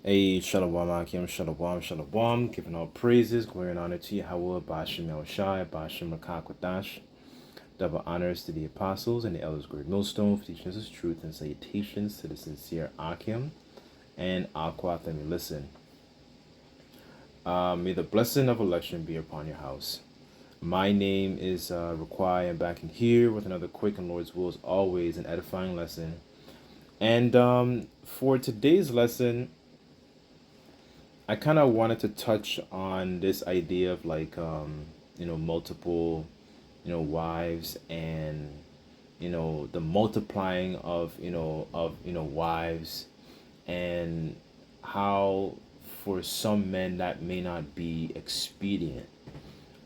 Hey, Shalom, Akim, Shalom, Shalom, giving all praises, glory and honor to Yahweh, Bashim Yahushai, Bashim Rakakwadash. Double honors to the apostles and the elders, great millstone, for teaching us his truth, and salutations to the sincere Akim and Aquath. Let me listen. May the blessing of election be upon your house. My name is Raquai. I'm back in here with another quick and Lord's will, as always, an edifying lesson. And for today's lesson, I kind of wanted to touch on this idea of multiple, wives, and, the multiplying of wives, and how for some men that may not be expedient.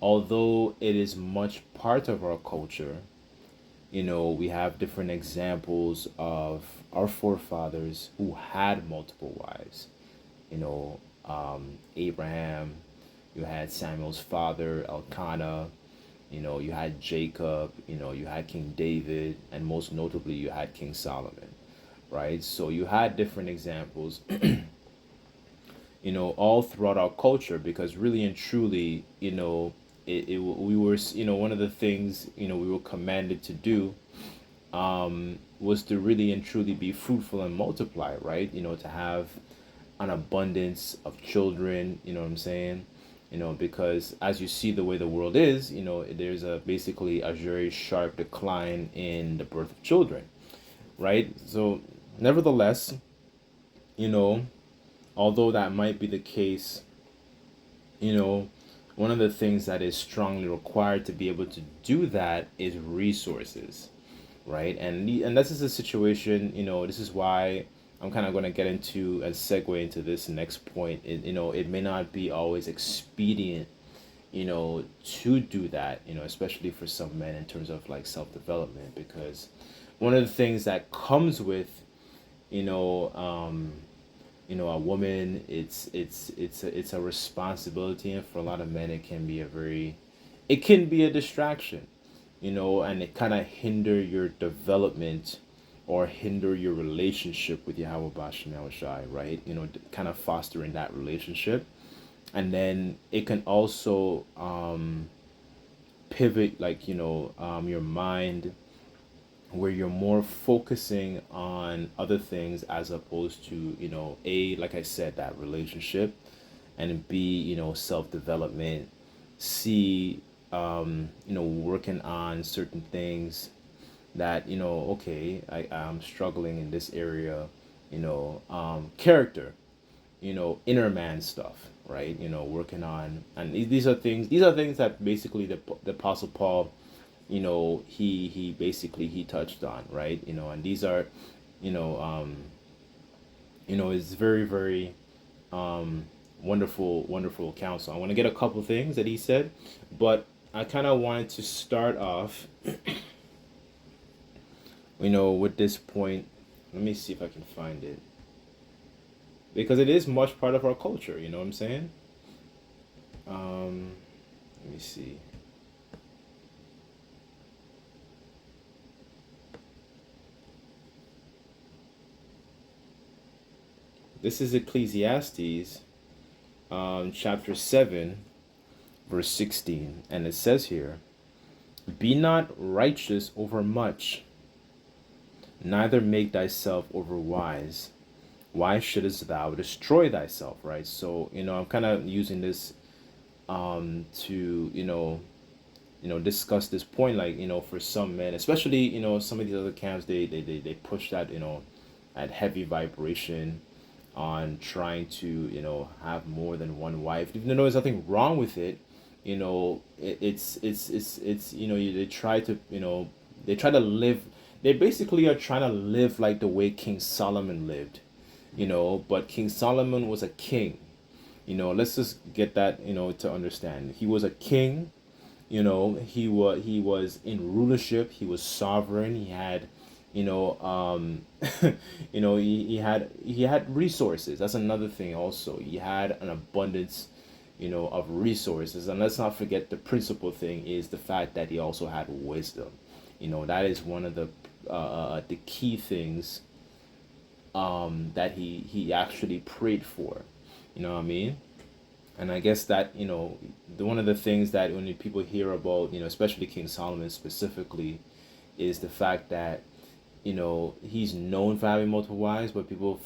Although it is much part of our culture, we have different examples of our forefathers who had multiple wives. Abraham, you had Samuel's father, Elkanah, you had Jacob, you had King David, and most notably, you had King Solomon, right? So you had different examples, all throughout our culture, because really and truly, we were, one of the things, we were commanded to do was to really and truly be fruitful and multiply, right? To have an abundance of children, you know what I'm saying? Because as you see the way the world is, there's basically a very sharp decline in the birth of children, right? So, nevertheless, you know, although that might be the case, you know, one of the things that is strongly required to be able to do that is resources, right? And this is a situation, this is why I'm kind of going to get into and segue into this next point. It may not be always expedient, to do that, especially for some men in terms of like self-development, because one of the things that comes with, you know, um, a woman, it's a responsibility, and for a lot of men, it can be a distraction, and it kind of hinder your development or hinder your relationship with Yahweh Bashem Yahushai, right? Kind of fostering that relationship. And then it can also pivot, like, your mind, where you're more focusing on other things as opposed to, like I said, that relationship, and B, self-development, C, working on certain things that, okay, I'm struggling in this area, character, inner man stuff, right? Working on, and these are things that basically the Apostle Paul, he basically he touched on, right? And these are, you know, um, it's very, very wonderful counsel. I want to get a couple things that he said, but I kind of wanted to start off, with this point. Let me see if I can find it, because it is much part of our culture. You know what I'm saying? Um, Let me see. This is Ecclesiastes, chapter 7, verse 16, and it says here, "Be not righteous over much, neither make thyself over wise. Why shouldest thou destroy thyself?" Right? So, I'm kind of using this to, discuss this point, like, for some men, especially, some of these other camps, they push that, at heavy vibration on trying to, have more than one wife, even though there's nothing wrong with it. It's they try to live, they basically are trying to live like the way King Solomon lived, but King Solomon was a king. Let's just get that, to understand. He was a king. He was in rulership. He was sovereign. He had, you know, um, he had resources. That's another thing. Also, he had an abundance, of resources. And let's not forget, the principal thing is the fact that he also had wisdom. That is one of the key things that he actually prayed for. You know what I mean? And I guess that, one of the things that when people hear about, especially King Solomon specifically, is the fact that, he's known for having multiple wives, but people,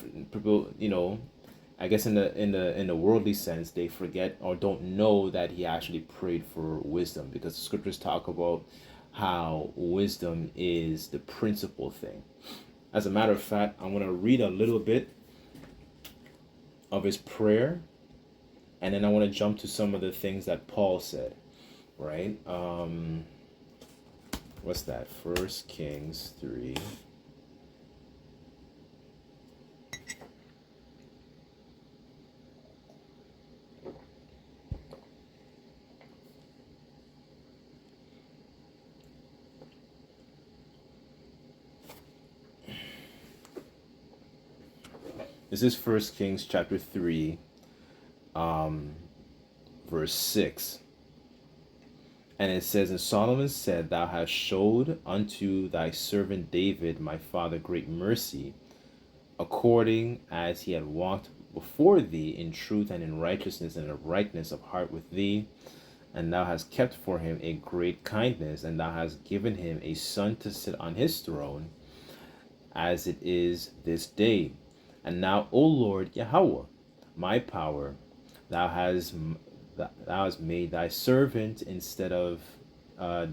I guess in the worldly sense, they forget or don't know that he actually prayed for wisdom, because the scriptures talk about how wisdom is the principal thing. As a matter of fact, I'm going to read a little bit of his prayer, and then I want to jump to some of the things that Paul said, right? What's that? First Kings 3. This is First Kings chapter 3, verse 6. And it says, and Solomon said, Thou hast showed unto thy servant David, my father, great mercy, according as he had walked before thee in truth and in righteousness and in uprightness of heart with thee. And thou hast kept for him a great kindness, and thou hast given him a son to sit on his throne, as it is this day. And now, O Lord Yahweh, my power, thou hast made thy servant instead of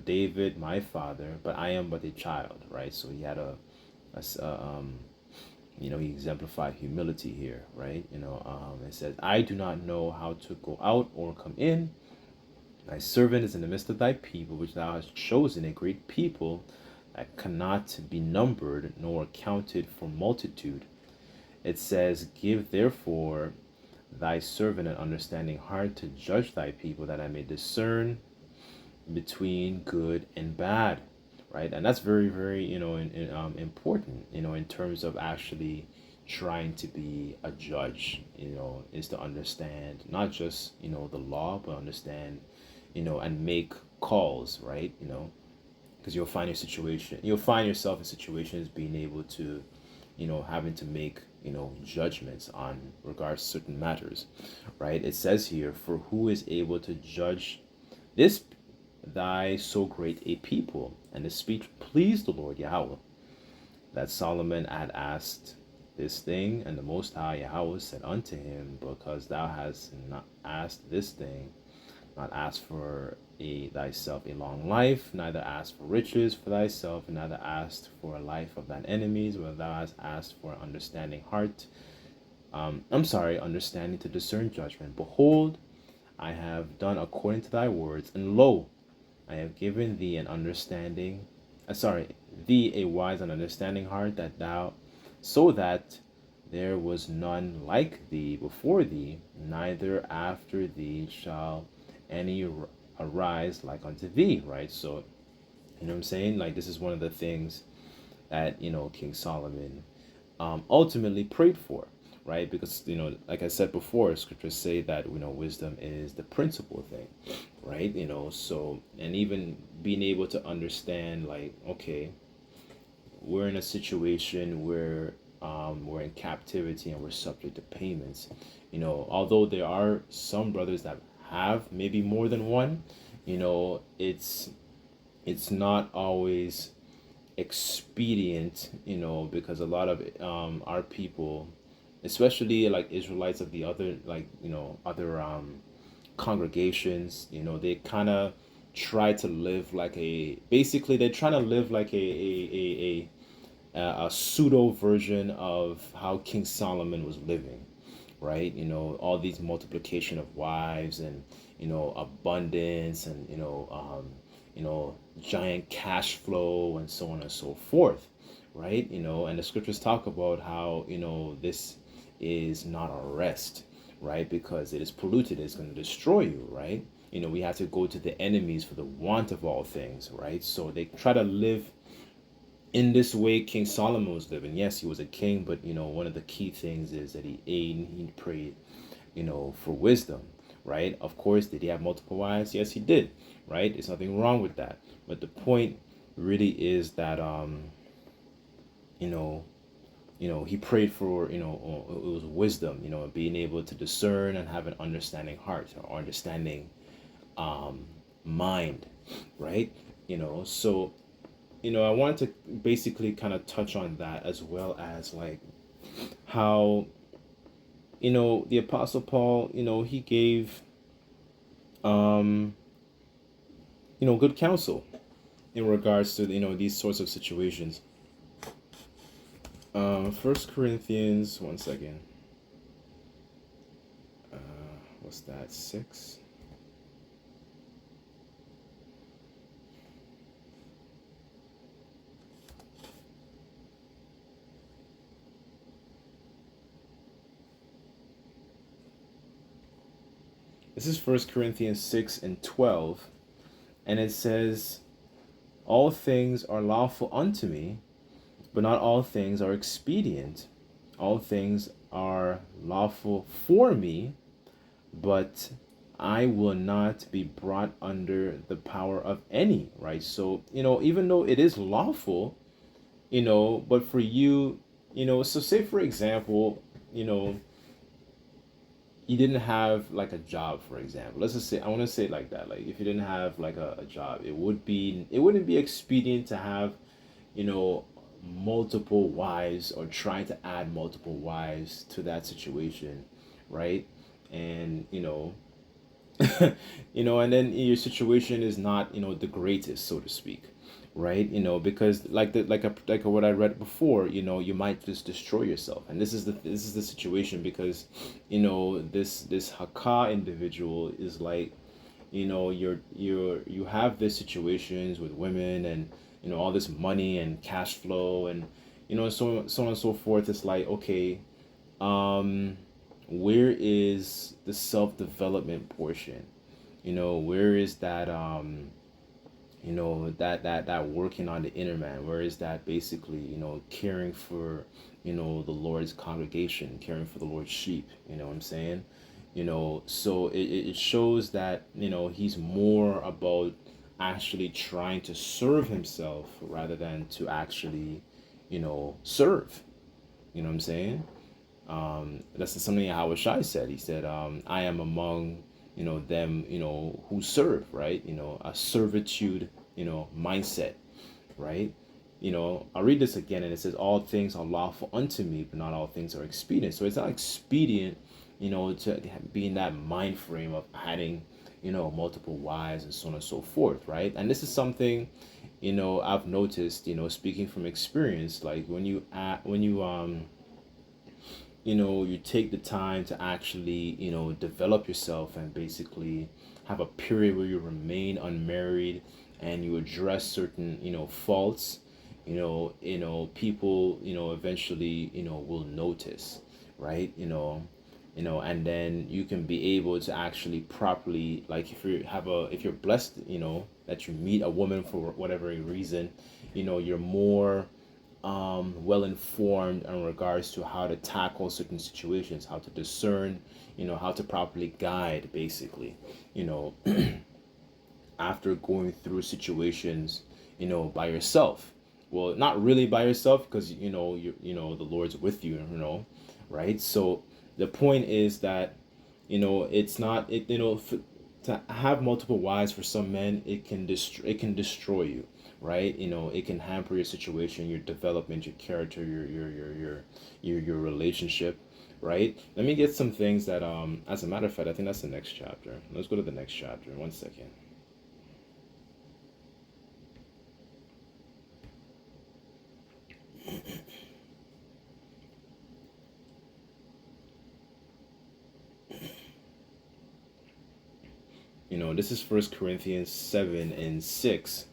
David my father, but I am but a child, right? So he had he exemplified humility here, right? It says, I do not know how to go out or come in. Thy servant is in the midst of thy people, which thou hast chosen, a great people that cannot be numbered nor counted for multitude. It says, Give therefore thy servant an understanding heart to judge thy people, that I may discern between good and bad, right? And that's very, very, important, in terms of actually trying to be a judge, is to understand not just, the law, but understand, and make calls, right? Because you'll find yourself in situations being able to, having to make, judgments on regards to certain matters, right? It says here, for who is able to judge this thy so great a people? And the speech pleased the Lord Yahweh, that Solomon had asked this thing. And the Most High Yahweh said unto him, Because thou hast not asked this thing, not asked for thyself a long life, neither asked for riches for thyself, and neither asked for a life of thine enemies, but thou hast asked for an understanding heart. Understanding to discern judgment. Behold, I have done according to thy words, and lo, I have given thee an understanding, thee a wise and understanding heart, so that there was none like thee before thee, neither after thee shall any arise like unto thee, right? So, you know what I'm saying? Like, this is one of the things that, King Solomon ultimately prayed for, right? Because, like I said before, scriptures say that, wisdom is the principal thing, right? So, and even being able to understand, like, okay, we're in a situation where we're in captivity and we're subject to payments. Although there are some brothers that have maybe more than one, it's not always expedient, because a lot of our people, especially like Israelites of the other, like, other congregations, they kind of try to live like basically they're trying to live like a pseudo version of how King Solomon was living, right? All these multiplication of wives, and abundance, and giant cash flow, and so on and so forth, right? And the scriptures talk about how this is not a rest, right? Because it is polluted, it's going to destroy you, right? We have to go to the enemies for the want of all things, right? So they try to live in this way King Solomon was living. Yes, he was a king, but one of the key things is that he ate and he prayed, for wisdom, right? Of course, did he have multiple wives? Yes, he did, right? There's nothing wrong with that. But the point really is that you know, he prayed for, it was wisdom, being able to discern and have an understanding heart or understanding um, mind, right? So, I wanted to basically kind of touch on that, as well as like how, the Apostle Paul, he gave, um, good counsel in regards to, these sorts of situations. First Corinthians, one second. What's that? 6. This is First Corinthians 6:12, and it says, "All things are lawful unto me, but not all things are expedient. All things are lawful for me, but I will not be brought under the power of any," right? So, even though it is lawful, but for you, so say for example, you know, you didn't have like a job, for example. Let's just say, I want to say it like that. Like if you didn't have like a job, it wouldn't be expedient to have, you know, multiple wives or trying to add multiple wives to that situation, right? And and then your situation is not, the greatest, so to speak, right? Because like what I read before, you might just destroy yourself. And this is the situation, because this Haka individual is like, you have these situations with women, and all this money and cash flow, and so on and so forth. It's like, okay, um where is the self-development portion? Where is that, that working on the inner man? Where is that basically, caring for, the Lord's congregation, caring for the Lord's sheep? You know what I'm saying? So it shows that, he's more about actually trying to serve himself rather than to actually, serve. You know what I'm saying? That's something Hawashai said. He said, I am among, them, who serve, right? A servitude, mindset, right? I'll read this again, and it says, all things are lawful unto me, but not all things are expedient. So it's not expedient, to be in that mind frame of adding, multiple wives and so on and so forth, right? And this is something, I've noticed, speaking from experience, like when you take the time to actually, develop yourself and basically have a period where you remain unmarried, and you address certain, faults, people, eventually, will notice, right? And then you can be able to actually properly, like if you're blessed, that you meet a woman for whatever reason, you're more well informed in regards to how to tackle certain situations, how to discern, how to properly guide, basically, you know, after going through situations, by yourself. Well, not really by yourself, because the Lord's with you, right? So the point is that, it's not it, to have multiple wives for some men, it can destroy you, right? It can hamper your situation, your development, your character, your relationship, right? Let me get some things that, as a matter of fact, I think that's the next chapter. Let's go to the next chapter. One second. This is First Corinthians 7:6,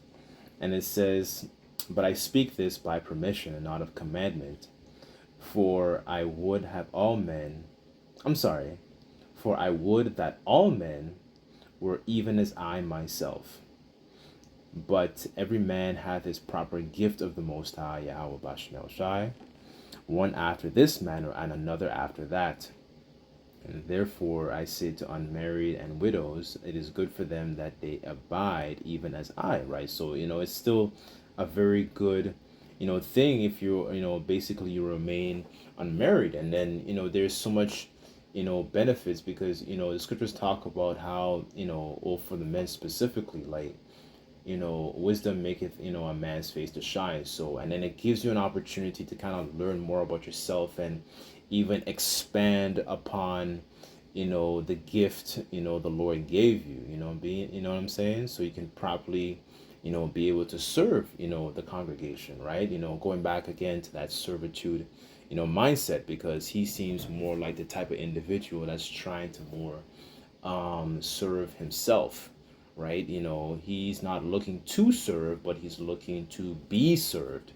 and it says, "But I speak this by permission and not of commandment, for I would have all men, I'm sorry, for I would that all men were even as I myself. But every man hath his proper gift of the Most High, Yahweh Bashem Shai, one after this manner, and another after that. And therefore I say to unmarried and widows, it is good for them that they abide even as I," right? So, it's still a very good, thing if you basically you remain unmarried. And then there's so much benefits, because the scriptures talk about how or for the men specifically, like wisdom maketh a man's face to shine. So, and then it gives you an opportunity to kind of learn more about yourself, and even expand upon the gift the Lord gave you, being, what I'm saying, so you can properly be able to serve the congregation, right? Going back again to that servitude mindset, because he seems more like the type of individual that's trying to more serve himself, right? He's not looking to serve, but he's looking to be served,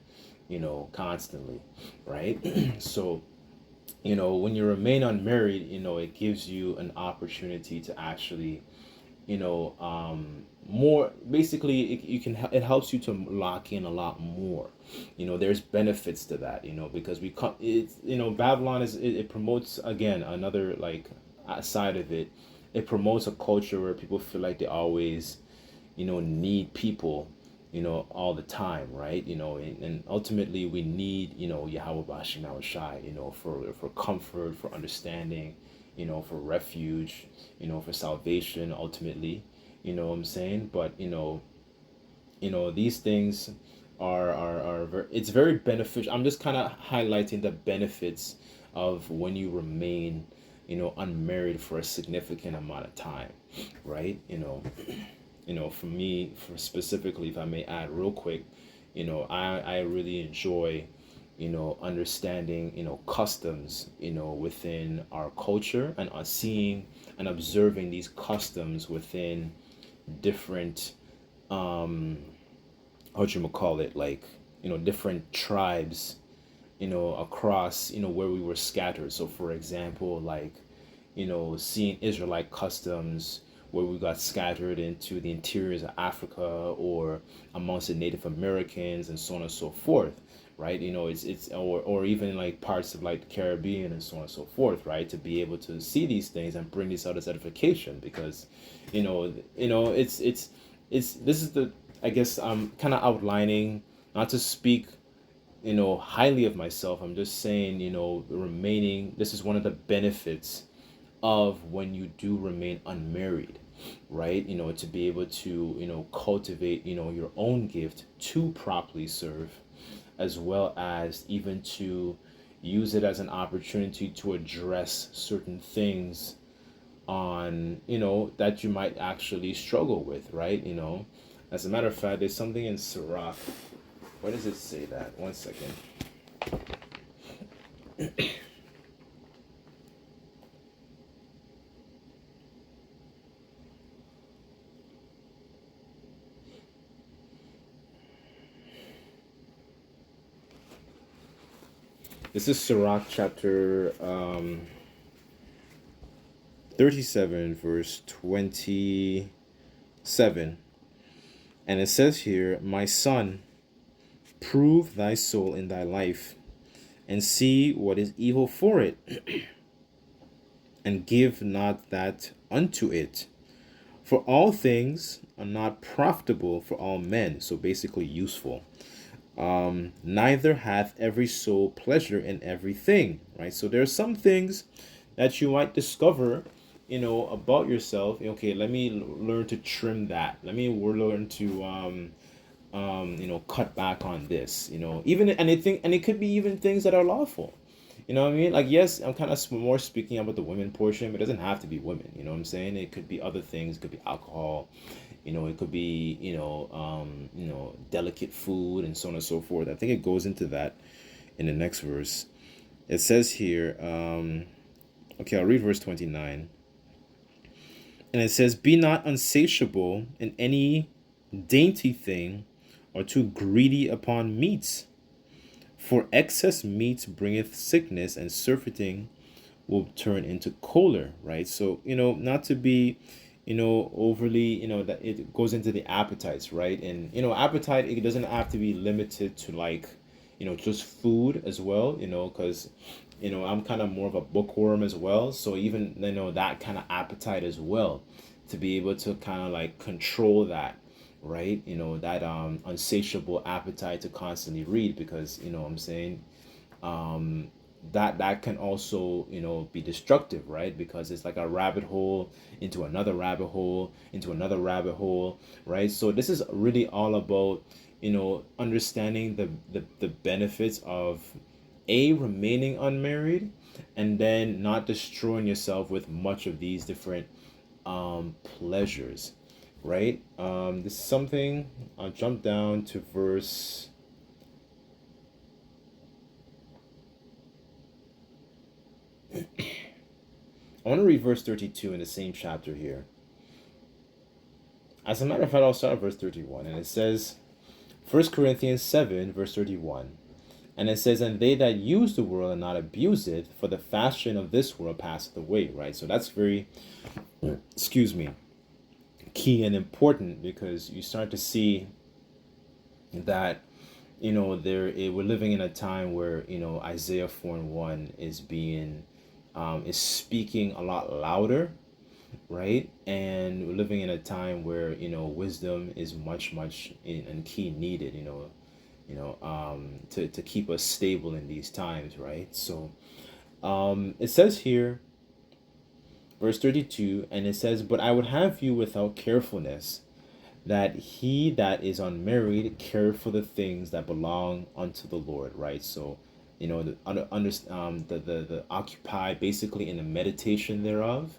constantly, right? So, when you remain unmarried, it gives you an opportunity to actually, more basically, you can, it helps you to lock in a lot more. There's benefits to that, because we come, it's, Babylon it promotes, again, another like side of it. It promotes a culture where people feel like they always need people all the time, right? And ultimately we need Yahweh Bashim Shai, for comfort, for understanding, for refuge, for salvation ultimately. What I'm saying? But these things are very, it's very beneficial. I'm just kind of highlighting the benefits of when you remain unmarried for a significant amount of time, right? For me, for specifically, if I may add real quick, I really enjoy understanding customs within our culture, and seeing and observing these customs within different what you call it, like different tribes across where we were scattered. So for example, like seeing Israelite customs where we got scattered into the interiors of Africa, or amongst the Native Americans, and so on and so forth, right? It's or even like parts of like the Caribbean, and so on and so forth, right? To be able to see these things and bring this out as edification, because it's this is the, I guess I'm kind of outlining, not to speak highly of myself. I'm just saying, remaining, this is one of the benefits of when you do remain unmarried, right? To be able to cultivate your own gift to properly serve, as well as even to use it as an opportunity to address certain things on that you might actually struggle with, right? As a matter of fact, there's something in Sirach. Where does it say that? One second. This is Sirach chapter 37, verse 27. And it says here, "My son, prove thy soul in thy life, and see what is evil for it, and give not that unto it. For all things are not profitable for all men," so basically useful. "Neither hath every soul pleasure in everything," right? So there are some things that you might discover, about yourself. Okay, let me learn to trim that. Let me learn to cut back on this. Even, and it could be even things that are lawful. You know what I mean? Like, yes, I'm kind of more speaking about the women portion, but it doesn't have to be women. You know what I'm saying? It could be other things. It could be alcohol. It could be, delicate food, and so on and so forth. I think it goes into that in the next verse. It says here, okay, I'll read verse 29. And it says, "Be not unsatiable in any dainty thing, or too greedy upon meats. For excess meat bringeth sickness, and surfeiting will turn into choler," right? So, not to be, overly, that it goes into the appetites, right? And, appetite, it doesn't have to be limited to like, just food as well, because, I'm kind of more of a bookworm as well. So even, that kind of appetite as well, to be able to kind of like control that, right? That insatiable appetite to constantly read, because what I'm saying, that can also be destructive, right? Because it's like a rabbit hole into another rabbit hole into another rabbit hole, right? So this is really all about understanding the benefits of remaining unmarried, and then not destroying yourself with much of these different pleasures, right? This is something. I'll jump down to verse. I want to read verse 32 in the same chapter here. As a matter of fact, I'll start at verse 31, and it says, 1 Corinthians 7, verse 31. And it says, and they that use the world and not abuse it, for the fashion of this world passeth away, right? So that's very, excuse me, key and important, because you start to see that we're living in a time where Isaiah 4:1 is being is speaking a lot louder, right? And we're living in a time where wisdom is much and key needed, to keep us stable in these times, right? So it says here, verse 32, and it says, but I would have you without carefulness, that he that is unmarried care for the things that belong unto the Lord, right? So, the occupy basically in the meditation thereof,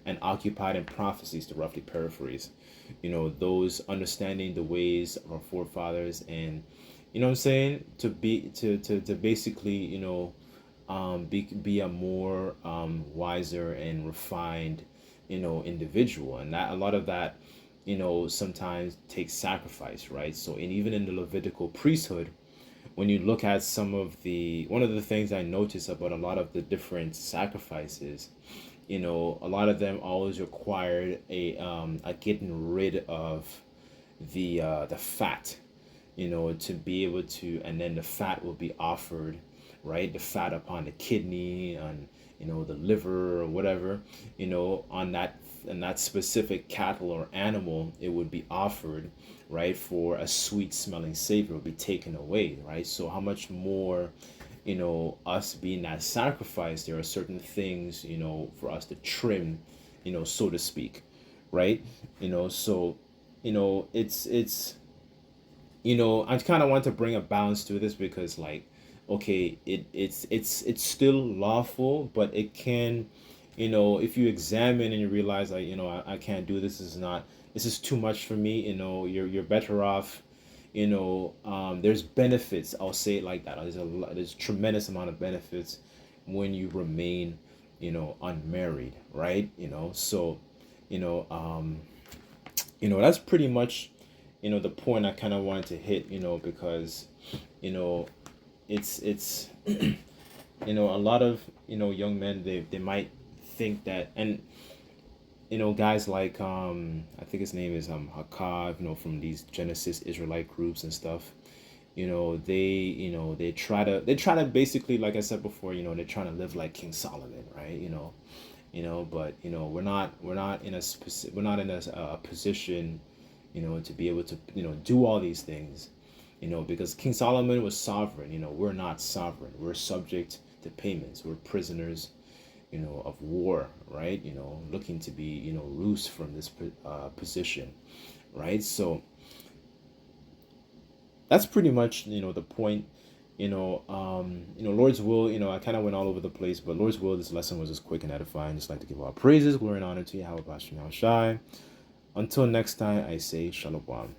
and occupied in prophecies, to roughly paraphrase, those understanding the ways of our forefathers, and what I'm saying, to basically be a more wiser and refined individual, and that a lot of that sometimes takes sacrifice, right? So, and even in the Levitical priesthood, when you look at one of the things I notice about a lot of the different sacrifices, a lot of them always required a getting rid of the fat, to be able to, and then the fat will be offered, right? The fat upon the kidney, on the liver or whatever, on that specific cattle or animal, it would be offered, right? For a sweet smelling savor will be taken away, right? So how much more, us being that sacrifice, there are certain things, for us to trim, so to speak, right? So, it's I kind of want to bring a balance to this, because like, okay, it's still lawful, but it can, if you examine and you realize, like, I can't do this. This is too much for me. You're better off. There's benefits. I'll say it like that. There's tremendous amount of benefits when you remain, unmarried, right? So, you know, um, that's pretty much, the point I kind of wanted to hit, because, you know, it's a lot of young men, they might think that, and guys like I think his name is Hakav, from these Genesis Israelite groups and stuff, they try to basically, like I said before, they're trying to live like King Solomon, right? But we're not in a position, to be able to do all these things, because King Solomon was sovereign. We're not sovereign. We're subject to payments. We're prisoners, of war, right? Looking to be, loose from this position, right? So that's pretty much, the point. Lord's will, I kind of went all over the place, but Lord's will, this lesson was just quick and edifying. Just like to give all praises, glory, and honor to Yahweh Bashem Shai. Until next time, I say Shalom.